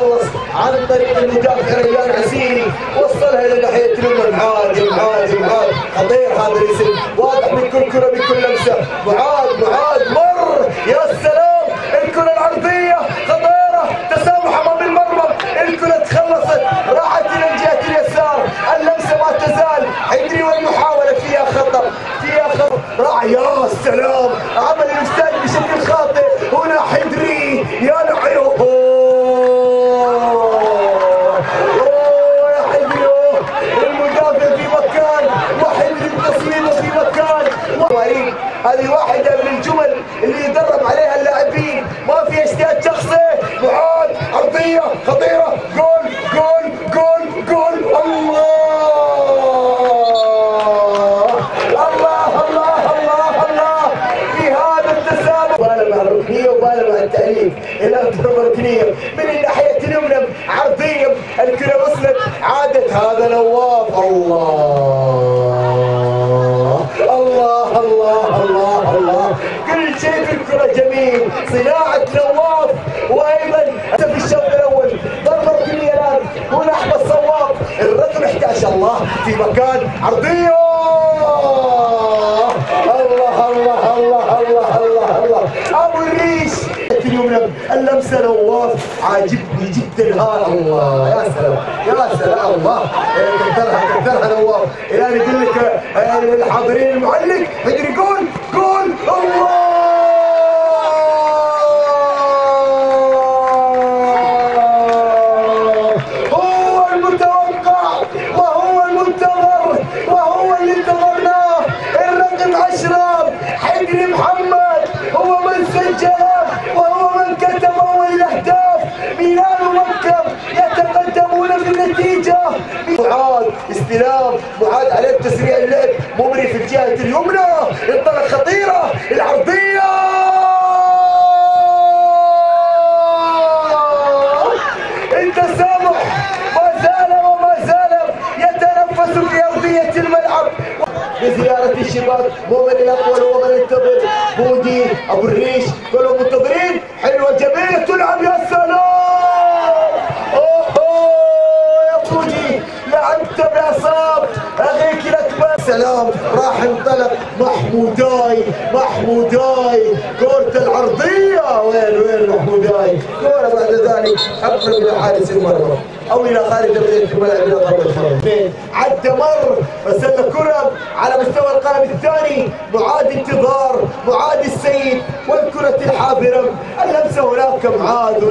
تخلص عن طريق المدافع ريان عسيري، وصلها الى ناحيه اليمنى. معاذ خطير هذا الاسم، واضح من كل كره من كل لمسه. معاذ مر، يا سلام، الكره العرضيه خطيره، تسامح امام المرمى، الكره تخلصت راحت الى الجهه اليسار، اللمسه ما تزال حدري والمحاوله فيها خطر راح. يا سلام، عمل الاستاذ بشكل خاطئ هنا حدري، يا لعيوه يا حدري، المدافع في مكان وحدري بتصويبه في مكان. هذه واحده من الجمل اللي يدرب عليها اللاعبين، ما في اجتهاد شخصي. معاذ عرضيه خطيره، جول الله في هذا التسامح. بالغ مع الركنيه وبالغ مع التأليف. الان تضرب ركنيه من الناحيه اليمنى، عرضيه، الكره وصلت، عادت، هذا نواف. الله كل شيء في الكره جميل، صناعه نواف. وايضا في الشوط الاول ضربه ركنيه الان هنا احمد صواب، الرجل 11 الله في مكان، عرضيه. الله ابو الريش اليمنى، اللمسه نواف عاجبني جدا. الله يا سلام الله، كثرها نواف. الان يقول لك الحاضرين المعلق حدري جول الله. هو المتوقع وهو المنتظر وهو اللي انتظرناه، الرقم 10 حدري محمد، هو من سجله وهو من كتب اول الاهداف. ميلان ومكة يتقدمون بالنتيجه. معاذ استلام، معاذ عليه تسريع اللعب، ممري في الجهه اليمنى، انطلق خطيره، العرضيه، التسامح وما زال يتنفس في ارضيه الملعب. بزياره الشباب، مؤمن الاطول ومن ينتظر، بودي ابو الريش كلهم منتظرين. حلوه جميله تلعب، يا سلام، يا بودي لعبت باعصاب اخيك الاكبر. سلام، راح انطلق محموداي كرة العرضية، وين محموداي، كرة بعد ذلك اقرب الى حارس المرمى او الى خارج ارضية الملعب الى ضربة الحرة. عدى مر، رسل كرة على مستوى القائم الثاني. معاذ انتظار، معاذ السيد، والكرة الحافرة، اللمسة هناك معاذ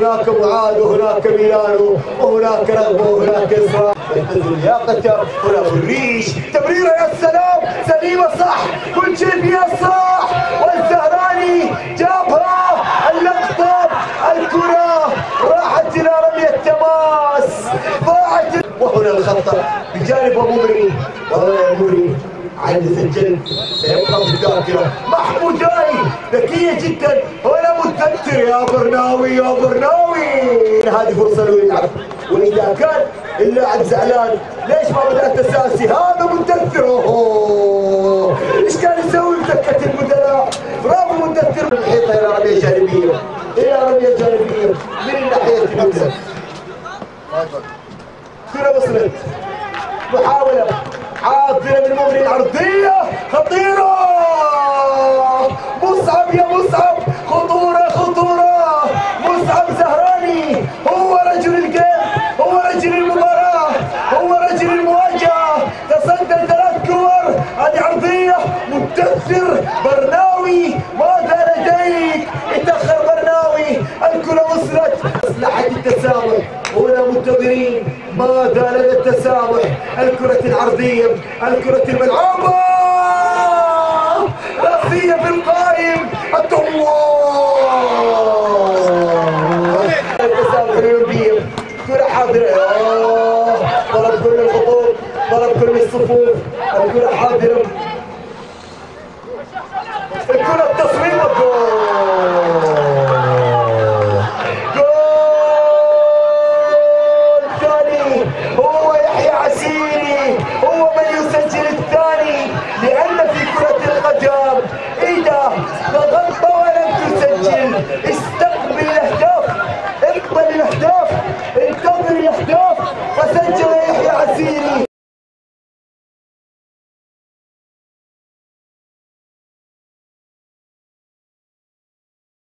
وهناك ميلانو وهناك رغبة وهناك إصرار. ينتزل لياقته، هنا ابو الريش، تمريرة يا سلام، سليمة صح، كل شيء فيها صح، والزهراني جابها، اللقطة، الكرة راحت إلى رمية تماس، ضاعت. وهنا الخطأ بجانب ابو مري، عند سجل سيبقى في الذاكرة. محموداي ذكية جدا، هنا متذكر يا برناوي. هذه فرصة له يلعب، واذا كان اللاعب زعلان ليش ما بدأت اساسي؟ هذا متذكر، ايش كان يسوي بسكة البدلاء؟ برافو متذكر. الحيطة الى رمية جانبية من الناحية اليمنى. كرة وصلت، محاولة عاطلة من ممري، العرضية خطيرة، مصعب يا مصعب، خطورة، مصعب زهراني هو رجل الجيم، هو رجل المباراة، هو رجل المواجهة، تصدى 3 كور. هذه عرضية، متأثر برناوي، ماذا لديك؟ اتأخر برناوي، الكرة وصلت، مصلحة التسامح، هنا منتظرين ماذا لدى التسامح. الكرة العرضية، الكرة الملعوبة، راسية في القائم، التسامح الأولمبية، كرة حاضرة، ضرب كل الخطوط، ضرب كل الصفوف، الكرة حاضرة، الكرة التصويب، جول.